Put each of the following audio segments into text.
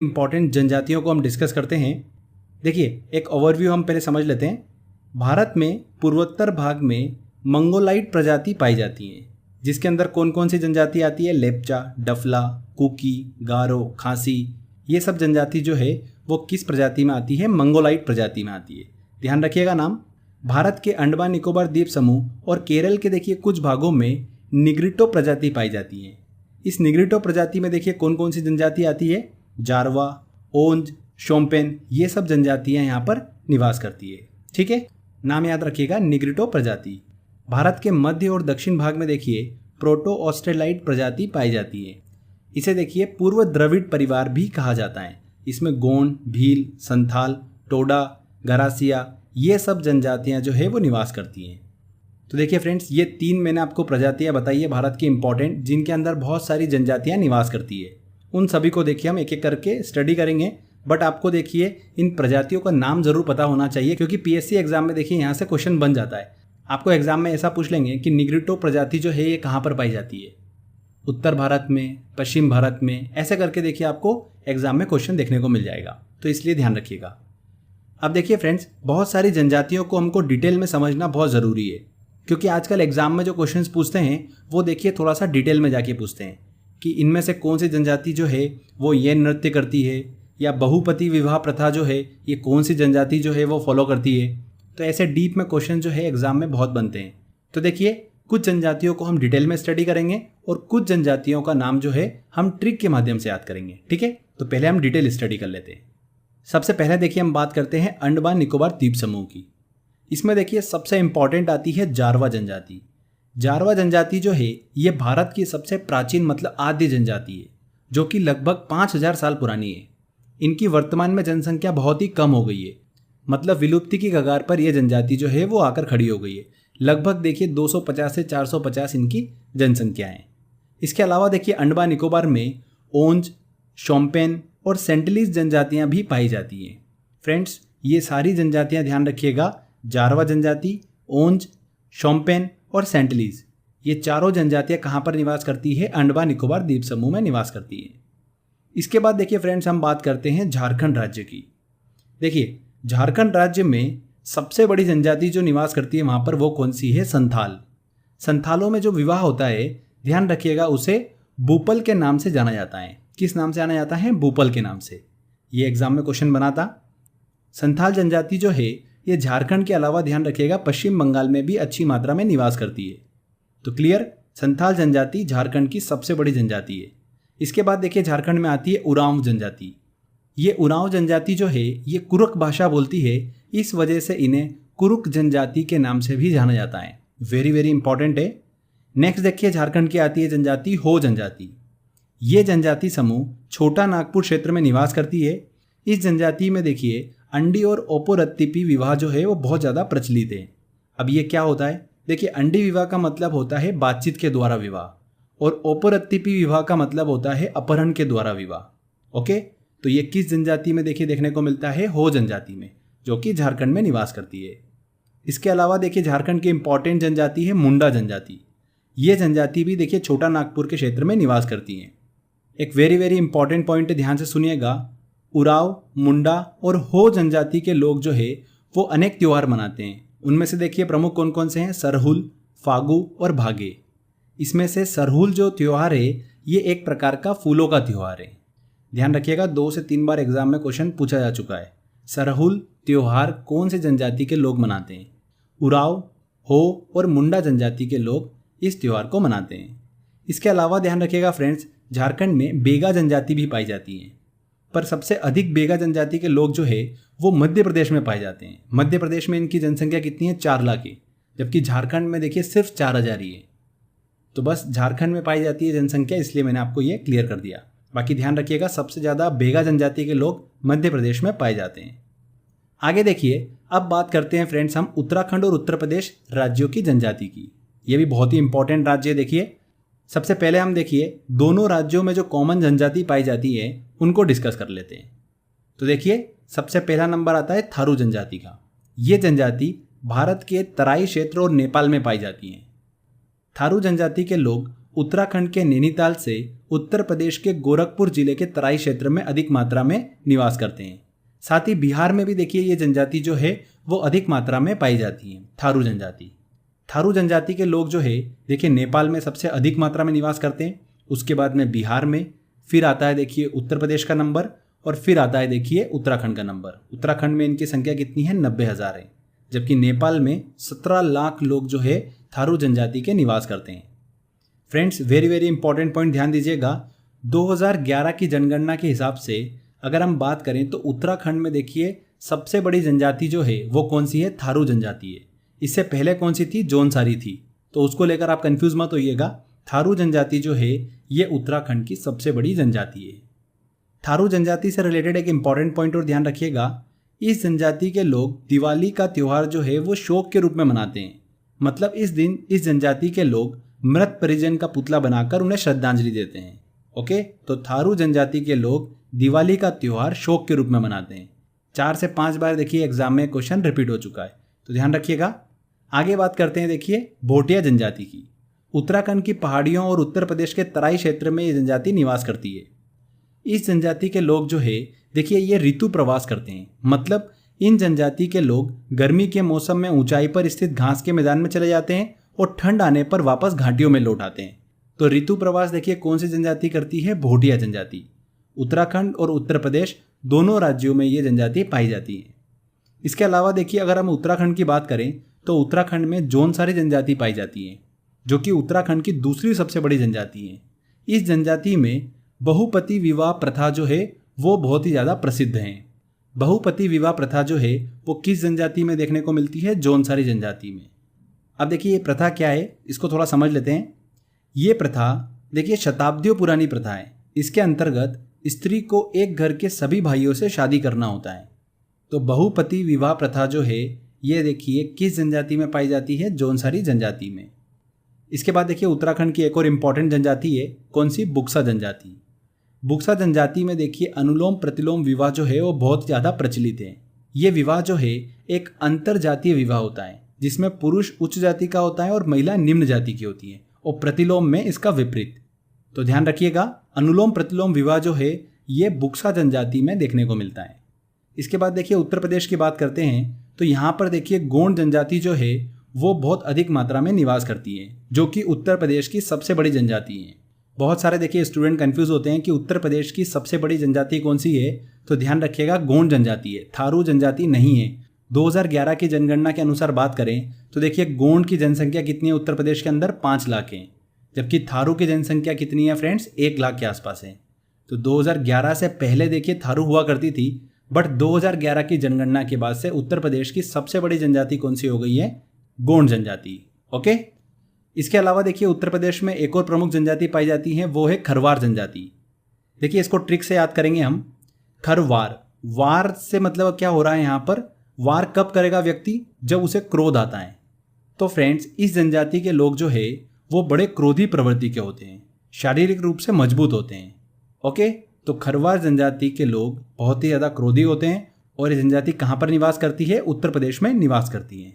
Important जनजातियों को हम डिस्कस करते हैं। देखिए, एक ओवरव्यू हम पहले समझ लेते हैं। भारत में पूर्वोत्तर भाग में मंगोलाइट प्रजाति पाई जाती हैं, जिसके अंदर कौन कौन सी जनजाति आती है? लेप्चा, डफला, कुकी, गारो, खासी। ये सब जनजाति जो है वो किस प्रजाति में आती है? मंगोलाइट प्रजाति में आती है। ध्यान रखिएगा नाम। भारत के अंडमान निकोबार द्वीप समूह और केरल के देखिए कुछ भागों में निग्रिटो प्रजाति पाई जाती है। इस निग्रिटो प्रजाति में देखिए कौन कौन सी जनजाति आती है? जारवा, ओंज, शोम्पेन, ये सब जनजातियां यहाँ पर निवास करती है। ठीक है, नाम याद रखिएगा, निग्रिटो प्रजाति। भारत के मध्य और दक्षिण भाग में देखिए प्रोटो ऑस्ट्रेलाइट प्रजाति पाई जाती है। इसे देखिए पूर्व द्रविड़ परिवार भी कहा जाता है। इसमें गोंड, भील, संथाल, टोडा, गरासिया, ये सब जनजातियां जो है वो निवास करती हैं। तो देखिए फ्रेंड्स, ये 3 मैंने आपको प्रजातियां बताई है भारत की इंपॉर्टेंट, जिनके अंदर बहुत सारी जनजातियां निवास करती है। उन सभी को देखिए हम एक एक करके स्टडी करेंगे, बट आपको देखिए इन प्रजातियों का नाम जरूर पता होना चाहिए, क्योंकि पीएससी एग्जाम में देखिए यहाँ से क्वेश्चन बन जाता है। आपको एग्जाम में ऐसा पूछ लेंगे कि निग्रिटो प्रजाति जो है ये कहाँ पर पाई जाती है? उत्तर भारत में, पश्चिम भारत में, ऐसे करके देखिए आपको एग्जाम में क्वेश्चन देखने को मिल जाएगा, तो इसलिए ध्यान रखिएगा। अब देखिए फ्रेंड्स, बहुत सारी जनजातियों को हमको डिटेल में समझना बहुत ज़रूरी है, क्योंकि आजकल एग्जाम में जो क्वेश्चंस पूछते हैं वो देखिए थोड़ा सा डिटेल में जाके पूछते हैं कि इनमें से कौन सी जनजाति जो है वो ये नृत्य करती है, या बहुपति विवाह प्रथा जो है ये कौन सी जनजाति जो है वो फॉलो करती है। तो ऐसे डीप में क्वेश्चन जो है एग्जाम में बहुत बनते हैं। तो देखिए, कुछ जनजातियों को हम डिटेल में स्टडी करेंगे और कुछ जनजातियों का नाम जो है हम ट्रिक के माध्यम से याद करेंगे। ठीक है, तो पहले हम डिटेल स्टडी कर लेते हैं। सबसे पहले देखिए हम बात करते हैं अंडमान निकोबार द्वीप समूह की। इसमें देखिए सबसे इंपॉर्टेंट आती है जारवा जनजाति। जारवा जनजाति जो है ये भारत की सबसे प्राचीन मतलब आद्य जनजाति है, जो कि लगभग 5000 साल पुरानी है। इनकी वर्तमान में जनसंख्या बहुत ही कम हो गई है, मतलब विलुप्ति की कगार पर यह जनजाति जो है वो आकर खड़ी हो गई है। लगभग देखिए 250 से 450 इनकी जनसंख्या है। इसके अलावा देखिए अंडमान निकोबार में ओंज, शोम्पेन और सेंटलीज जनजातियां भी पाई जाती हैं। फ्रेंड्स, ये सारी जनजातियां ध्यान रखिएगा, जारवा जनजाति, ओंज, शोम्पेन और सेंटलीज, ये चारों जनजातियां कहाँ पर निवास करती है? अंडमान निकोबार द्वीप समूह में निवास करती है। इसके बाद देखिए फ्रेंड्स, हम बात करते हैं झारखंड राज्य की। देखिए, झारखंड राज्य में सबसे बड़ी जनजाति जो निवास करती है वहाँ पर वो कौन सी है? संथाल। संथालों में जो विवाह होता है, ध्यान रखिएगा, उसे बूपल के नाम से जाना जाता है। किस नाम से जाना जाता है? बूपल के नाम से। ये एग्जाम में क्वेश्चन बना था। संथाल जनजाति जो है ये झारखंड के अलावा ध्यान रखिएगा पश्चिम बंगाल में भी अच्छी मात्रा में निवास करती है। तो क्लियर, संथाल जनजाति झारखंड की सबसे बड़ी जनजाति है। इसके बाद देखिए झारखंड में आती है उरांव जनजाति। ये उरांव जनजाति जो है ये कुरुक भाषा बोलती है, इस वजह से इन्हें कुरुक जनजाति के नाम से भी जाना जाता है। वेरी वेरी इंपॉर्टेंट है। नेक्स्ट देखिए झारखंड की आती है जनजाति हो जनजाति। ये जनजाति समूह छोटा नागपुर क्षेत्र में निवास करती है। इस जनजाति में देखिए अंडी और ओपोरत्तिपी विवाह जो है वो बहुत ज़्यादा प्रचलित है। अब ये क्या होता है? देखिए, अंडी विवाह का मतलब होता है बातचीत के द्वारा विवाह, और ओपोरत्तिपी विवाह का मतलब होता है अपहरण के द्वारा विवाह। ओके, तो ये किस जनजाति में देखिए देखने को मिलता है? हो जनजाति में, जो कि झारखंड में निवास करती है। इसके अलावा देखिए झारखंड की इंपॉर्टेंट जनजाति है मुंडा जनजाति। ये जनजाति भी देखिए छोटा नागपुर के क्षेत्र में निवास करती है। एक वेरी वेरी इंपॉर्टेंट पॉइंट है, ध्यान से सुनिएगा। उराव, मुंडा और हो जनजाति के लोग जो है वो अनेक त्यौहार मनाते हैं। उनमें से देखिए प्रमुख कौन कौन से हैं? सरहुल, फागु और भागे। इसमें से सरहुल जो त्यौहार है ये एक प्रकार का फूलों का त्यौहार है। ध्यान रखिएगा, 2 से 3 बार एग्जाम में क्वेश्चन पूछा जा चुका है। सरहुल त्यौहार कौन से जनजाति के लोग मनाते हैं? उराव, हो और मुंडा जनजाति के लोग इस त्यौहार को मनाते हैं। इसके अलावा ध्यान रखिएगा फ्रेंड्स, झारखंड में बेगा जनजाति भी पाई जाती है, पर सबसे अधिक बेगा जनजाति के लोग जो है वो मध्य प्रदेश में पाए जाते हैं। मध्य प्रदेश में इनकी जनसंख्या कितनी है? 4 लाख है, जबकि झारखंड में देखिए सिर्फ 4000 ही है। तो बस झारखंड में पाई जाती है जनसंख्या, इसलिए मैंने आपको ये क्लियर कर दिया। बाकी ध्यान रखिएगा, सबसे ज़्यादा बेगा जनजाति के लोग मध्य प्रदेश में पाए जाते हैं। आगे देखिए, अब बात करते हैं फ्रेंड्स हम उत्तराखंड और उत्तर प्रदेश राज्यों की जनजाति की। ये भी बहुत ही इंपॉर्टेंट राज्य है। देखिए, सबसे पहले हम देखिए दोनों राज्यों में जो कॉमन जनजाति पाई जाती है उनको डिस्कस कर लेते हैं। तो देखिए, सबसे पहला नंबर आता है थारू जनजाति का। ये जनजाति भारत के तराई क्षेत्र और नेपाल में पाई जाती है। थारू जनजाति के लोग उत्तराखंड के नैनीताल से उत्तर प्रदेश के गोरखपुर जिले के तराई क्षेत्र में अधिक मात्रा में निवास करते हैं। साथ ही बिहार में भी देखिए ये जनजाति जो है वो अधिक मात्रा में पाई जाती है, थारू जनजाति। थारू जनजाति के लोग जो है देखिए नेपाल में सबसे अधिक मात्रा में निवास करते हैं, उसके बाद में बिहार में, फिर आता है देखिए उत्तर प्रदेश का नंबर, और फिर आता है देखिए उत्तराखंड का नंबर। उत्तराखंड में इनकी संख्या कितनी है, 90,000 है, जबकि नेपाल में 17 लाख लोग जो है थारू जनजाति के निवास करते हैं। Friends, very very important point ध्यान दीजिएगा। 2011 की जनगणना के हिसाब से अगर हम बात करें तो उत्तराखंड में देखिए सबसे बड़ी जनजाति जो है वो कौन सी है, थारू जनजाति है। इससे पहले कौन सी थी, जौनसारी थी, तो उसको लेकर आप कंफ्यूज मत होइएगा। थारू जनजाति जो है ये उत्तराखंड की सबसे बड़ी जनजाति है। थारू जनजाति से रिलेटेड एक इंपॉर्टेंट पॉइंट और ध्यान रखिएगा, इस जनजाति के लोग दिवाली का त्यौहार जो है वो शोक के रूप में मनाते हैं। मतलब इस दिन इस जनजाति के लोग मृत परिजन का पुतला बनाकर उन्हें श्रद्धांजलि देते हैं। ओके, तो थारू जनजाति के लोग दिवाली का त्यौहार शोक के रूप में मनाते हैं। 4 से 5 बार देखिए एग्जाम में क्वेश्चन रिपीट हो चुका है, तो ध्यान रखिएगा। आगे बात करते हैं देखिए भोटिया जनजाति की। उत्तराखंड की पहाड़ियों और उत्तर प्रदेश के तराई क्षेत्र में ये जनजाति निवास करती है। इस जनजाति के लोग जो है देखिए ये ऋतु प्रवास करते हैं। मतलब इन जनजाति के लोग गर्मी के मौसम में ऊंचाई पर स्थित घास के मैदान में चले जाते हैं और ठंड आने पर वापस घाटियों में लौट आते हैं। तो ऋतु प्रवास देखिए कौन सी जनजाति करती है, भोटिया जनजाति। उत्तराखंड और उत्तर प्रदेश दोनों राज्यों में ये जनजाति पाई जाती है। इसके अलावा देखिए अगर हम उत्तराखंड की बात करें तो उत्तराखंड में जौनसारी जनजाति पाई जाती है, जो कि उत्तराखंड की दूसरी सबसे बड़ी जनजाति है। इस जनजाति में बहुपति विवाह प्रथा जो है वो बहुत ही ज़्यादा प्रसिद्ध है। बहुपति विवाह प्रथा जो है वो किस जनजाति में देखने को मिलती है, जौनसारी जनजाति में। अब देखिए ये प्रथा क्या है, इसको थोड़ा समझ लेते हैं। ये प्रथा देखिए शताब्दियों पुरानी प्रथा है। इसके अंतर्गत स्त्री को एक घर के सभी भाइयों से शादी करना होता है। तो बहुपति विवाह प्रथा जो है ये देखिए किस जनजाति में पाई जाती है, जौनसारी जनजाति में। इसके बाद देखिए उत्तराखंड की एक और इम्पॉर्टेंट जनजाति है, कौन सी, बुक्सा जनजाति। बुक्सा जनजाति में देखिए अनुलोम प्रतिलोम विवाह जो है वो बहुत ज़्यादा प्रचलित है। ये विवाह जो है एक अंतर जातीय विवाह होता है, जिसमें पुरुष उच्च जाति का होता है और महिला निम्न जाति की होती है, और प्रतिलोम में इसका विपरीत। तो ध्यान रखिएगा, अनुलोम प्रतिलोम विवाह जो है ये बुक्सा जनजाति में देखने को मिलता है। इसके बाद देखिए उत्तर प्रदेश की बात करते हैं तो यहाँ पर देखिए गोंड जनजाति जो है वो बहुत अधिक मात्रा में निवास करती है, जो कि उत्तर प्रदेश की सबसे बड़ी जनजाति है। बहुत सारे देखिए स्टूडेंट कंफ्यूज होते हैं कि उत्तर प्रदेश की सबसे बड़ी जनजाति कौन सी है, तो ध्यान रखिएगा गोंड जनजाति है, थारू जनजाति नहीं है। 2011 की जनगणना के अनुसार बात करें तो देखिए गोंड की जनसंख्या कितनी है उत्तर प्रदेश के अंदर, 5 लाख है, जबकि थारू की जनसंख्या कितनी है फ्रेंड्स, 1 लाख के आसपास है। तो 2011 से पहले देखिए थारू हुआ करती थी, बट 2011 की जनगणना के बाद से उत्तर प्रदेश की सबसे बड़ी जनजाति कौन सी हो गई है, गोंड जनजाति। ओके, इसके अलावा देखिए उत्तर प्रदेश में एक और प्रमुख जनजाति पाई जाती है, वो है खरवार जनजाति। देखिए इसको ट्रिक से याद करेंगे हम। खरवार, वार से मतलब क्या हो रहा है यहाँ पर, वार कब करेगा व्यक्ति, जब उसे क्रोध आता है। तो फ्रेंड्स इस जनजाति के लोग जो है वो बड़े क्रोधी प्रवृत्ति के होते हैं, शारीरिक रूप से मजबूत होते हैं। ओके, तो खरवार जनजाति के लोग बहुत ही ज़्यादा क्रोधी होते हैं, और ये जनजाति कहाँ पर निवास करती है, उत्तर प्रदेश में निवास करती है।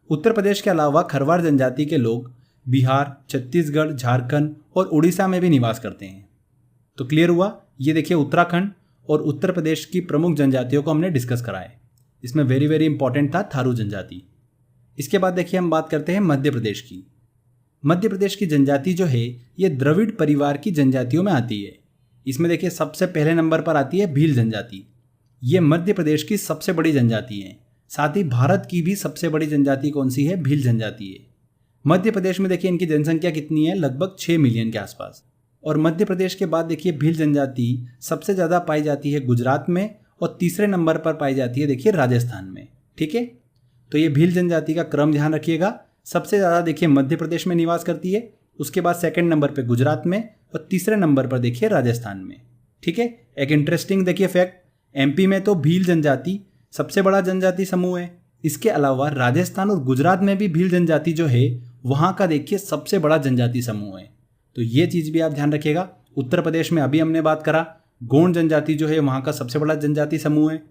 उत्तर प्रदेश के अलावा खरवार जनजाति के लोग बिहार, छत्तीसगढ़, झारखंड और उड़ीसा में भी निवास करते हैं। तो क्लियर हुआ, ये देखिए उत्तराखंड और उत्तर प्रदेश की प्रमुख जनजातियों को हमने डिस्कस करा है। इसमें वेरी वेरी इंपॉर्टेंट था थारू जनजाति। इसके बाद देखिए हम बात करते हैं मध्य प्रदेश की। मध्य प्रदेश की जनजाति जो है ये द्रविड़ परिवार की जनजातियों में आती है। इसमें देखिए सबसे पहले नंबर पर आती है भील जनजाति। ये मध्य प्रदेश की सबसे बड़ी जनजाति है। साथ ही भारत की भी सबसे बड़ी जनजाति कौन सी है, भील जनजाति है। मध्य प्रदेश में देखिए इनकी जनसंख्या कितनी है, लगभग 6 मिलियन के आसपास। और मध्य प्रदेश के बाद देखिए भील जनजाति सबसे ज़्यादा पाई जाती है गुजरात में, और तीसरे नंबर पर पाई जाती है देखिए राजस्थान में। ठीक है, तो ये भील जनजाति का क्रम ध्यान रखिएगा। सबसे ज़्यादा देखिए मध्य प्रदेश में निवास करती है, उसके बाद सेकंड नंबर पे गुजरात में, और तीसरे नंबर पर देखिए राजस्थान में। ठीक है, एक इंटरेस्टिंग देखिए फैक्ट, एमपी में तो भील जनजाति सबसे बड़ा जनजाति समूह है। इसके अलावा राजस्थान और गुजरात में भी भील जनजाति जो है वहाँ का देखिए सबसे बड़ा जनजाति समूह है। तो ये चीज़ भी आप ध्यान रखिएगा। उत्तर प्रदेश में अभी हमने बात करा, गोंड जनजाति जो है वहाँ का सबसे बड़ा जनजाति समूह है।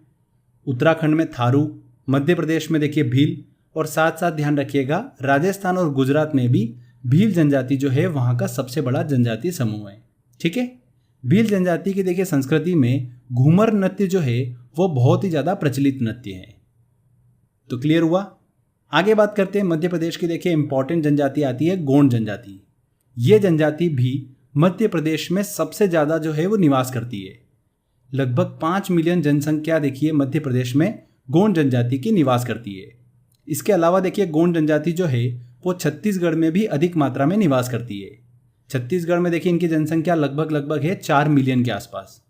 उत्तराखंड में थारू, मध्य प्रदेश में देखिए भील, और साथ साथ ध्यान रखिएगा राजस्थान और गुजरात में भी भील जनजाति जो है वहाँ का सबसे बड़ा जनजातीय समूह है। ठीक है, भील जनजाति की देखिए संस्कृति में घूमर नृत्य जो है वो बहुत ही ज़्यादा प्रचलित नृत्य है। तो क्लियर हुआ। आगे बात करते हैं मध्य प्रदेश की। देखिए इंपॉर्टेंट जनजाति आती है गोंड जनजाति। ये जनजाति भी मध्य प्रदेश में सबसे ज़्यादा जो है वो निवास करती है। लगभग 5 मिलियन जनसंख्या देखिए मध्य प्रदेश में गोंड जनजाति की निवास करती है। इसके अलावा देखिए गोंड जनजाति जो है वो छत्तीसगढ़ में भी अधिक मात्रा में निवास करती है। छत्तीसगढ़ में देखिए इनकी जनसंख्या लगभग है 4 मिलियन के आसपास,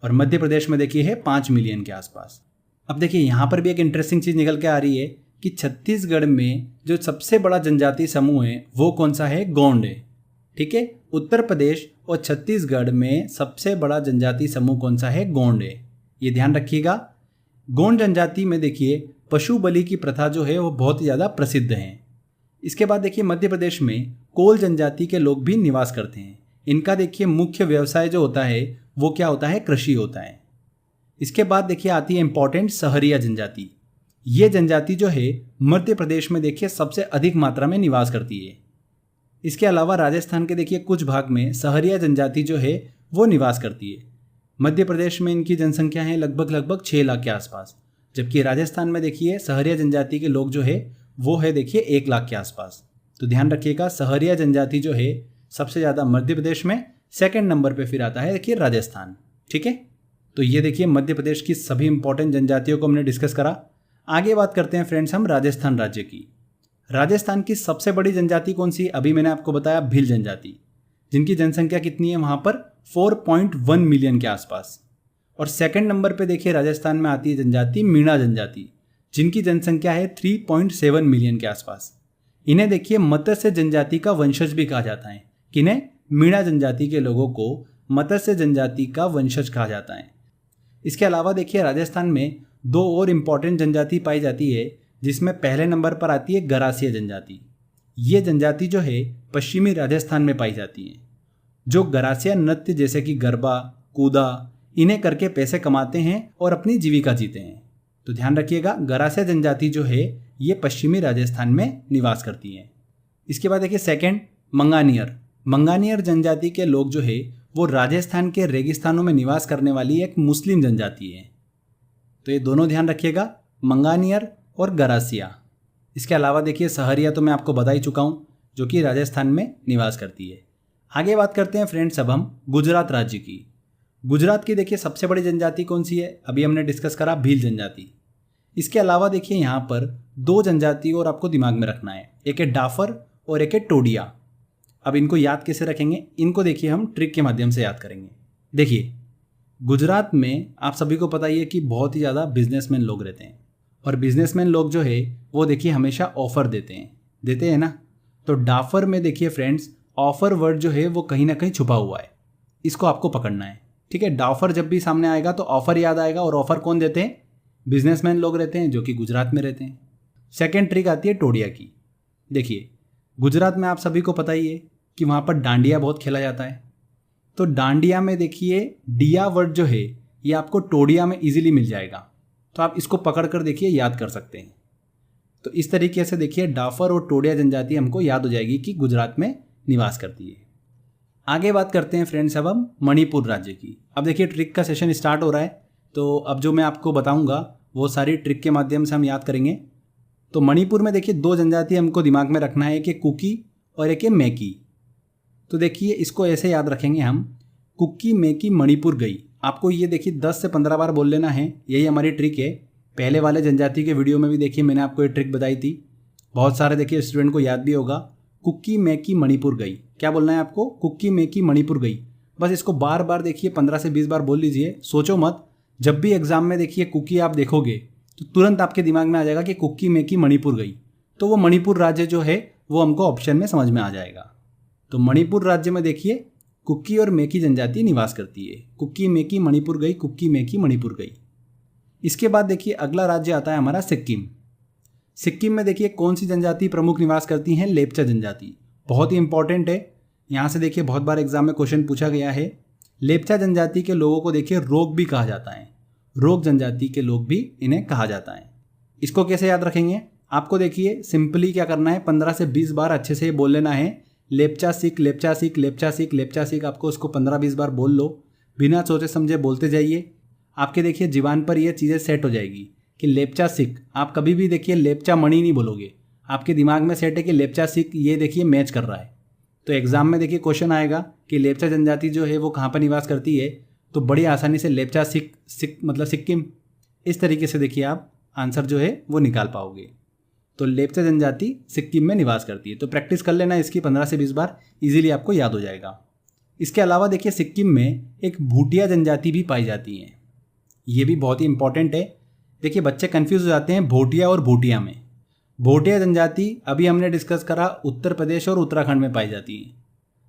और मध्य प्रदेश में देखिए है 5 मिलियन के आसपास। अब देखिए यहाँ पर भी एक इंटरेस्टिंग चीज़ निकल के आ रही है कि छत्तीसगढ़ में जो सबसे बड़ा जनजातीय समूह है वो कौन सा है? गोंड है। ठीक है, उत्तर प्रदेश और छत्तीसगढ़ में सबसे बड़ा जनजातीय समूह कौन सा है? गोंड है। ये ध्यान रखिएगा। गोंड जनजाति में देखिए पशु बलि की प्रथा जो है वो बहुत ही ज़्यादा प्रसिद्ध है। इसके बाद देखिए मध्य प्रदेश में कोल जनजाति के लोग भी निवास करते हैं। इनका देखिए मुख्य व्यवसाय जो होता है वो क्या होता है? कृषि होता है। इसके बाद देखिए आती है इंपॉर्टेंट सहरिया जनजाति। ये जनजाति जो है मध्य प्रदेश में देखिए सबसे अधिक मात्रा में निवास करती है। इसके अलावा राजस्थान के देखिए कुछ भाग में सहरिया जनजाति जो है वो निवास करती है। मध्य प्रदेश में इनकी जनसंख्या है लगभग 6 लाख के आसपास, जबकि राजस्थान में देखिए सहरिया जनजाति के लोग जो है वो है देखिए 1 लाख के आसपास। तो ध्यान रखिएगा, सहरिया जनजाति जो है सबसे ज़्यादा मध्य प्रदेश में, सेकंड नंबर पे फिर आता है देखिए राजस्थान। ठीक है, तो ये देखिए मध्य प्रदेश की सभी इंपॉर्टेंट जनजातियों को हमने डिस्कस करा। आगे बात करते हैं फ्रेंड्स हम राजस्थान राज्य की। राजस्थान की सबसे बड़ी जनजाति कौन सी? अभी मैंने आपको बताया भील जनजाति, जिनकी जनसंख्या कितनी है वहाँ पर? 4.1 मिलियन के आसपास। और सेकंड नंबर पे देखिए राजस्थान में आती है जनजाति मीणा जनजाति, जिनकी जनसंख्या है 3.7 मिलियन के आसपास। इन्हें देखिए मत्स्य जनजाति का वंशज भी कहा जाता है। किन्हें? मीणा जनजाति के लोगों को मत्स्य जनजाति का वंशज कहा जाता है। इसके अलावा देखिए राजस्थान में 2 और इम्पॉर्टेंट जनजाति पाई जाती है, जिसमें पहले नंबर पर आती है गरासिया जनजाति। ये जनजाति जो है पश्चिमी राजस्थान में पाई जाती है, जो गरासिया नृत्य जैसे कि गरबा, कूदा, इन्हें करके पैसे कमाते हैं और अपनी जीविका जीते हैं। तो ध्यान रखिएगा, गरासिया जनजाति जो है ये पश्चिमी राजस्थान में निवास करती है। इसके बाद देखिए सेकंड मंगानियर। मंगानियर जनजाति के लोग जो है वो राजस्थान के रेगिस्तानों में निवास करने वाली एक मुस्लिम जनजाति है। तो ये दोनों ध्यान रखिएगा, मंगानियर और गरासिया। इसके अलावा देखिए सहरिया तो मैं आपको बता ही चुका हूँ, जो कि राजस्थान में निवास करती है। आगे बात करते हैं फ्रेंड्स अब हम गुजरात राज्य की। गुजरात की देखिए सबसे बड़ी जनजाति कौन सी है? अभी हमने डिस्कस करा भील जनजाति। इसके अलावा देखिए यहाँ पर 2 जनजाति और आपको दिमाग में रखना है, एक है डाफर और एक है टोडिया। अब इनको याद कैसे रखेंगे? इनको देखिए हम ट्रिक के माध्यम से याद करेंगे। देखिए गुजरात में आप सभी को पता ही है कि बहुत ही ज़्यादा बिजनेसमैन लोग रहते हैं, और बिजनेसमैन लोग जो है वो देखिए हमेशा ऑफर देते हैं ना। तो डाफर में देखिए फ्रेंड्स ऑफर वर्ड जो है वो कहीं ना कहीं छुपा हुआ है, इसको आपको पकड़ना है। ठीक है, डाफर जब भी सामने आएगा तो ऑफर याद आएगा, और ऑफर कौन देते हैं? बिजनेसमैन लोग रहते हैं जो कि गुजरात में रहते हैं। सेकेंड ट्रिक आती है टोडिया की। देखिए गुजरात में आप सभी को पता ही है कि वहाँ पर डांडिया बहुत खेला जाता है। तो डांडिया में देखिए डिया वर्ड जो है ये आपको टोडिया में इजीली मिल जाएगा, तो आप इसको पकड़ कर देखिए याद कर सकते हैं। तो इस तरीके से देखिए डाफर और टोडिया जनजाति हमको याद हो जाएगी कि गुजरात में निवास करती है। आगे बात करते हैं फ्रेंड्स अब हम मणिपुर राज्य की। अब देखिए ट्रिक का सेशन स्टार्ट हो रहा है, तो अब जो मैं आपको बताऊंगा वो सारी ट्रिक के माध्यम से हम याद करेंगे। तो मणिपुर में देखिए 2 जनजाति हमको दिमाग में रखना है, एक है कुकी और एक है मैकी। तो देखिए इसको ऐसे याद रखेंगे हम, कुकी मैकी मणिपुर गई। आपको ये देखिए 10 से 15 बार बोल लेना है, यही हमारी ट्रिक है। पहले वाले जनजाति के वीडियो में भी देखिए मैंने आपको ये ट्रिक बताई थी, बहुत सारे देखिए स्टूडेंट को याद भी होगा। कुकी मैकी मणिपुर गई, क्या बोलना है आपको? कुकी मैकी मणिपुर गई। बस इसको बार बार देखिए 15 से 20 बार बोल लीजिए, सोचो मत। जब भी एग्जाम में देखिए कुकी आप देखोगे तो तुरंत आपके दिमाग में आ जाएगा कि कुकी मैकी मणिपुर गई, तो वो मणिपुर राज्य जो है वो हमको ऑप्शन में समझ में आ जाएगा। तो मणिपुर राज्य में देखिए कुकी और मैकी जनजाति निवास करती है। कुकी मैकी मणिपुर गई, कुकी मैकी मणिपुर गई। इसके बाद देखिए अगला राज्य आता है हमारा सिक्किम। सिक्किम में देखिए कौन सी जनजाति प्रमुख निवास करती हैं? लेप्चा जनजाति। बहुत ही इंपॉर्टेंट है, यहाँ से देखिए बहुत बार एग्जाम में क्वेश्चन पूछा गया है। लेप्चा जनजाति के लोगों को देखिए रोग भी कहा जाता है, रोग जनजाति के लोग भी इन्हें कहा जाता है। इसको कैसे याद रखेंगे? आपको देखिए सिंपली क्या करना है, 15 से 20 बार अच्छे से बोल लेना है, लेप्चा सीख, लेप्चा सीख, लेप्चा सीख, लेप्चा सीख, आपको उसको 15-20 बार बोल लो, बिना सोचे समझे बोलते जाइए। आपके देखिए जीवान पर ये चीज़ें सेट हो जाएगी कि लेप्चा सीख। आप कभी भी देखिए लेप्चा मणि नहीं बोलोगे, आपके दिमाग में सेट है कि लेप्चा सीख, ये देखिए मैच कर रहा है। तो एग्जाम में देखिए क्वेश्चन आएगा कि लेप्चा जनजाति जो है वो कहाँ पर निवास करती है, तो बड़ी आसानी से लेप्चा सीख मतलब सिक्किम, इस तरीके से देखिए आप आंसर जो है वो निकाल पाओगे। तो लेप्चा जनजाति सिक्किम में निवास करती है। तो प्रैक्टिस कर लेना इसकी 15 से 20 बार, इजीली आपको याद हो जाएगा। इसके अलावा देखिए सिक्किम में एक भूटिया जनजाति भी पाई जाती है, ये भी बहुत ही इंपॉर्टेंट है। देखिए बच्चे कंफ्यूज हो जाते हैं भोटिया और भूटिया में। भोटिया जनजाति अभी हमने डिस्कस करा उत्तर प्रदेश और उत्तराखंड में पाई जाती है,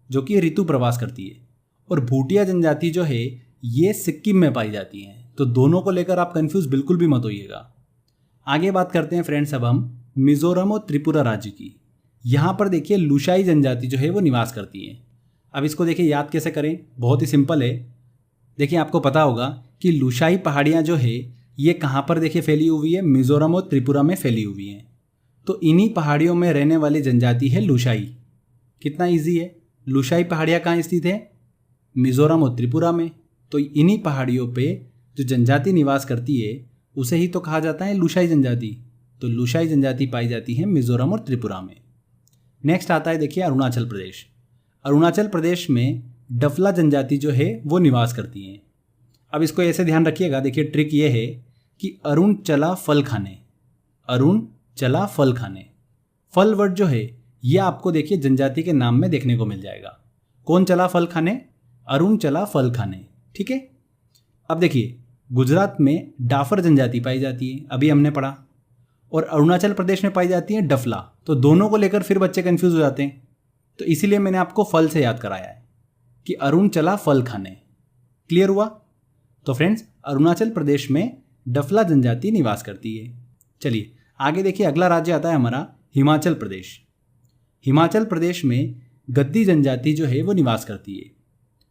जो कि ऋतु प्रवास करती है। और भूटिया जनजाति जो है ये सिक्किम में पाई जाती है। तो दोनों को लेकर आप कंफ्यूज बिल्कुल भी मत होइएगा। आगे बात करते हैं फ्रेंड्स अब हम मिजोरम और त्रिपुरा राज्य की। यहाँ पर देखिए लुशाई जनजाति जो है वो निवास करती है। अब इसको देखिए याद कैसे करें, बहुत ही सिंपल है। देखिए आपको पता होगा कि लुशाई पहाड़ियाँ जो है ये कहाँ पर देखिए फैली हुई है, मिजोरम और त्रिपुरा में फैली हुई हैं। तो इन्हीं पहाड़ियों में रहने वाली जनजाति है लुशाई। कितना इजी है, लुशाई पहाड़ियाँ कहाँ स्थित है, मिजोरम और त्रिपुरा में। तो इन्हीं पहाड़ियों पे जो जनजाति निवास करती है उसे ही तो कहा जाता है लुशाई जनजाति। तो लुशाई जनजाति पाई जाती है मिजोरम और त्रिपुरा में। नेक्स्ट आता है देखिए अरुणाचल प्रदेश। अरुणाचल प्रदेश में डफला जनजाति जो है वो निवास करती है। अब इसको ऐसे ध्यान रखिएगा, देखिए ट्रिक ये है कि अरुण चला फल खाने, अरुण चला फल खाने, फल वर्ड जो है ये आपको देखिए जनजाति के नाम में देखने को मिल जाएगा। कौन चला फल खाने, अरुण चला फल खाने, ठीक है। अब देखिए गुजरात में डाफर जनजाति पाई जाती है, अभी हमने पढ़ा, और अरुणाचल प्रदेश में पाई जाती है डफला। तो दोनों को लेकर फिर बच्चे कंफ्यूज हो जाते हैं, तो इसीलिए मैंने आपको फल से याद कराया है कि अरुण चला फल खाने। क्लियर हुआ। तो फ्रेंड्स अरुणाचल प्रदेश में डफला जनजाति निवास करती है। चलिए आगे देखिए, अगला राज्य आता है हमारा हिमाचल प्रदेश। हिमाचल प्रदेश में गद्दी जनजाति जो है वो निवास करती है।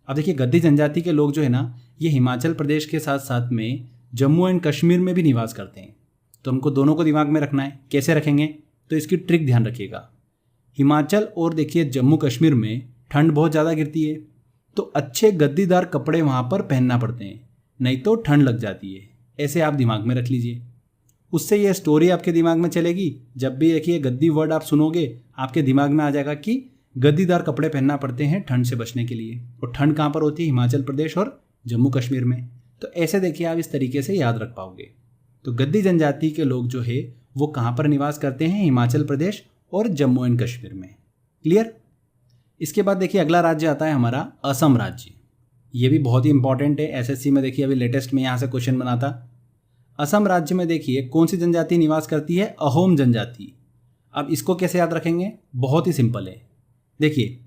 अब देखिए गद्दी जनजाति के लोग जो है ना ये हिमाचल प्रदेश के साथ साथ में जम्मू एंड कश्मीर में भी निवास करते हैं। तो हमको दोनों को दिमाग में रखना है। कैसे रखेंगे, तो इसकी ट्रिक ध्यान रखिएगा। हिमाचल और देखिए जम्मू कश्मीर में ठंड बहुत ज़्यादा गिरती है, तो अच्छे गद्दीदार कपड़े वहाँ पर पहनना पड़ते हैं, नहीं तो ठंड लग जाती है। ऐसे आप दिमाग में रख लीजिए, उससे ये स्टोरी आपके दिमाग में चलेगी। जब भी देखिए गद्दी वर्ड आप सुनोगे आपके दिमाग में आ जाएगा कि गद्दीदार कपड़े पहनना पड़ते हैं ठंड से बचने के लिए। और ठंड कहाँ पर होती है, हिमाचल प्रदेश और जम्मू कश्मीर में। तो ऐसे देखिए आप इस तरीके से याद रख पाओगे। तो गद्दी जनजाति के लोग जो है वो कहाँ पर निवास करते हैं, हिमाचल प्रदेश और जम्मू एंड कश्मीर में। क्लियर। इसके बाद देखिए अगला राज्य आता है हमारा असम राज्य। ये भी बहुत ही इंपॉर्टेंट है, एसएससी में देखिए अभी लेटेस्ट में यहाँ से क्वेश्चन बना था। असम राज्य में देखिए कौन सी जनजाति निवास करती है, अहोम जनजाति। अब इसको कैसे याद रखेंगे, बहुत ही सिंपल है। देखिए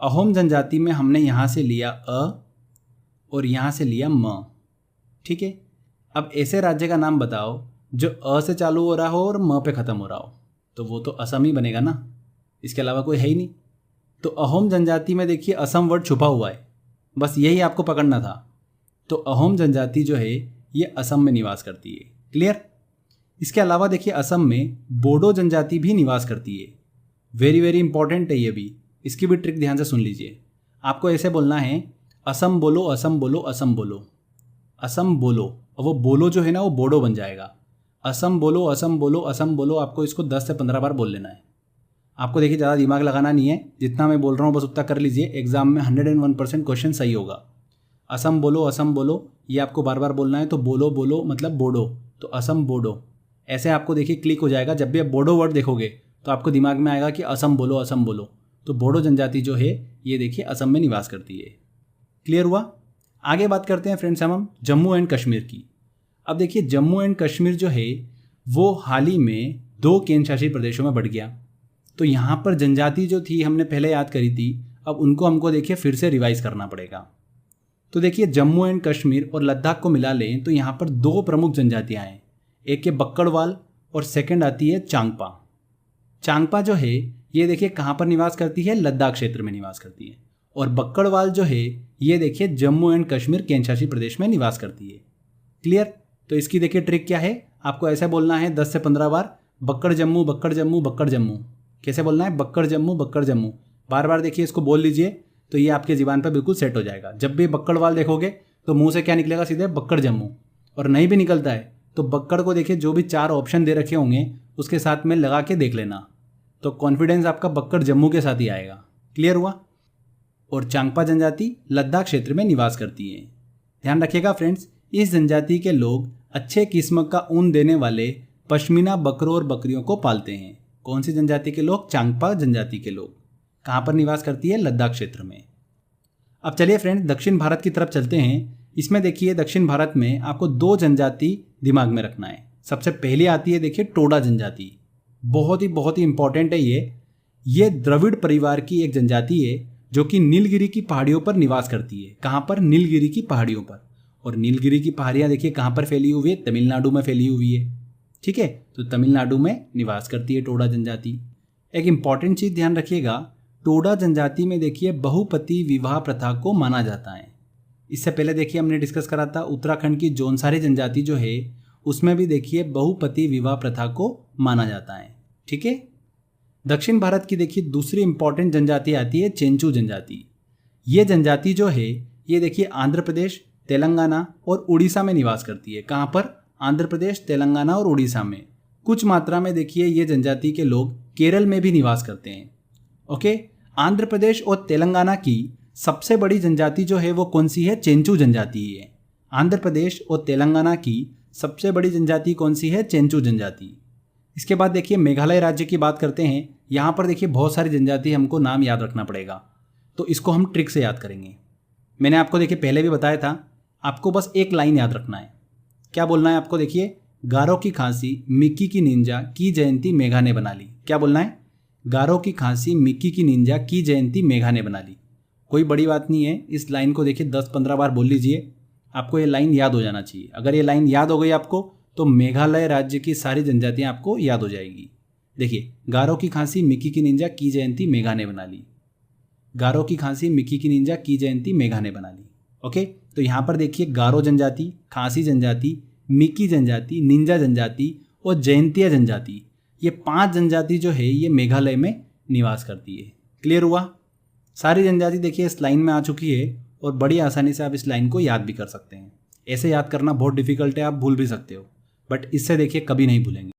अहोम जनजाति में हमने यहाँ से लिया अ और यहाँ से लिया म, ठीक है। अब ऐसे राज्य का नाम बताओ जो अ से चालू हो रहा हो और म पे ख़त्म हो रहा हो, तो वो तो असम ही बनेगा ना, इसके अलावा कोई है ही नहीं। तो अहोम जनजाति में देखिए असम वर्ड छुपा हुआ है, बस यही आपको पकड़ना था। तो अहोम जनजाति जो है ये असम में निवास करती है। क्लियर। इसके अलावा देखिए असम में बोडो जनजाति भी निवास करती है। वेरी वेरी इंपॉर्टेंट है ये भी, इसकी भी ट्रिक ध्यान से सुन लीजिए। आपको ऐसे बोलना है, असम बोलो असम बोलो असम बोलो, असम बोलो, और वो बोलो जो है ना वो बोडो बन जाएगा। असम बोलो असम बोलो असम बोलो, आपको इसको 10 से 15 बार बोल लेना है। आपको देखिए ज़्यादा दिमाग लगाना नहीं है, जितना मैं बोल रहा हूँ बस उतना कर लीजिए, एग्जाम में 101% क्वेश्चन सही होगा। असम बोलो ये आपको बार बार बोलना है। तो बोलो बोलो मतलब बोडो, तो असम बोडो, ऐसे आपको देखिए क्लिक हो जाएगा। जब भी आप बोडो वर्ड देखोगे तो आपको दिमाग में आएगा कि असम बोलो असम बोलो। तो बोडो जनजाति जो है ये देखिए असम में निवास करती है। क्लियर हुआ। आगे बात करते हैं फ्रेंड्स हम जम्मू एंड कश्मीर की। अब देखिए जम्मू एंड कश्मीर जो है वो हाल ही में 2 केंद्र शासित प्रदेशों में बढ़ गया। तो यहाँ पर जनजाति जो थी हमने पहले याद करी थी, अब उनको हमको देखिए फिर से रिवाइज करना पड़ेगा। तो देखिए जम्मू एंड कश्मीर और लद्दाख को मिला लें तो यहाँ पर 2 प्रमुख जनजातियाँ हैं, एक है बक्कड़वाल और सेकंड आती है चांगपा। चांगपा जो है ये देखिए कहाँ पर निवास करती है, लद्दाख क्षेत्र में निवास करती है। और बक्कड़वाल जो है ये देखिए जम्मू एंड कश्मीर केंद्र शासित प्रदेश में निवास करती है। क्लियर। तो इसकी देखिए ट्रिक क्या है, आपको ऐसे बोलना है 10 से 15 बार, बक्कड़ जम्मू बक्कड़ जम्मू बक्कड़ जम्मू। कैसे बोलना है, बक्कड़ जम्मू बक्कड़ जम्मू। बार बार देखिए इसको बोल लीजिए तो ये आपके जीवन पर बिल्कुल सेट हो जाएगा। जब भी बक्कड़वाल देखोगे तो मुंह से क्या निकलेगा, सीधे बक्कड़ जम्मू। और नहीं भी निकलता है तो बक्कड़ को देखिए जो भी 4 ऑप्शन दे रखे होंगे उसके साथ में लगा के देख लेना, तो कॉन्फिडेंस आपका बक्कड़ जम्मू के साथ ही आएगा। क्लियर हुआ। और चांगपा जनजाति लद्दाख क्षेत्र में निवास करती है। ध्यान रखिएगा फ्रेंड्स, इस जनजाति के लोग अच्छे किस्म का ऊन देने वाले पश्मीना बकरों और बकरियों को पालते हैं। कौन सी जनजाति के लोग? चांगपा जनजाति के लोग। कहाँ पर निवास करती है? लद्दाख क्षेत्र में। अब चलिए फ्रेंड्स दक्षिण भारत की तरफ चलते हैं। इसमें देखिए दक्षिण भारत में आपको 2 जनजाति दिमाग में रखना है। सबसे पहले आती है देखिए टोडा जनजाति। बहुत ही इंपॉर्टेंट है ये द्रविड़ परिवार की एक जनजाति है जो कि नीलगिरी की पहाड़ियों पर निवास करती है। कहाँ पर? नीलगिरी की पहाड़ियों पर। और नीलगिरी की पहाड़ियाँ देखिए कहाँ पर फैली हुई है? तमिलनाडु में फैली हुई है। ठीक है, तो तमिलनाडु में निवास करती है टोडा जनजाति। एक इंपॉर्टेंट चीज़ ध्यान रखिएगा, टोडा जनजाति में देखिए बहुपति विवाह प्रथा को माना जाता है। इससे पहले देखिए हमने डिस्कस करा था उत्तराखंड की जौनसारी जनजाति जो है उसमें भी देखिए बहुपति विवाह प्रथा को माना जाता है। ठीक है। दक्षिण भारत की देखिए दूसरी इंपॉर्टेंट जनजाति आती है चेंचू जनजाति। ये जनजाति जो है ये देखिए आंध्र प्रदेश, तेलंगाना और उड़ीसा में निवास करती है। कहाँ पर? आंध्र प्रदेश, तेलंगाना और उड़ीसा में। कुछ मात्रा में देखिए ये जनजाति के लोग केरल में भी निवास करते हैं। ओके, आंध्र प्रदेश और तेलंगाना की सबसे बड़ी जनजाति जो है वो कौन सी है? चेंचू जनजाति है। आंध्र प्रदेश और तेलंगाना की सबसे बड़ी जनजाति कौन सी है? चेंचू जनजाति। इसके बाद देखिए मेघालय राज्य की बात करते हैं। यहाँ पर देखिए बहुत सारी जनजाति हमको नाम याद रखना पड़ेगा, तो इसको हम ट्रिक से याद करेंगे। मैंने आपको देखिए पहले भी बताया था, आपको बस एक लाइन याद रखना है। क्या बोलना है आपको? देखिए गारो की खांसी मिक्की की निंजा की जयंती मेघा ने बना ली। क्या बोलना है? गारो की खांसी मिक्की की निंजा की जयंती मेघा ने बना ली। कोई बड़ी बात नहीं है, इस लाइन को देखिए 10-15 बार बोल लीजिए, आपको ये लाइन याद हो जाना चाहिए। अगर ये लाइन याद हो गई आपको तो मेघालय राज्य की सारी जनजातियाँ आपको याद हो जाएगी। देखिए गारो की खांसी मिक्की की निंजा की जयंती मेघा ने बना ली। गारो की खांसी मिक्की की निंजा की जयंती मेघा ने बना ली। ओके, तो यहाँ पर देखिए गारो जनजाति, खांसी जनजाति, मिक्की जनजाति, निंजा जनजाति और जयंतिया जनजाति, ये 5 जनजाति जो है ये मेघालय में निवास करती है। क्लियर हुआ। सारी जनजाति देखिए इस लाइन में आ चुकी है और बड़ी आसानी से आप इस लाइन को याद भी कर सकते हैं। ऐसे याद करना बहुत डिफिकल्ट है, आप भूल भी सकते हो, बट इससे देखिए कभी नहीं भूलेंगे।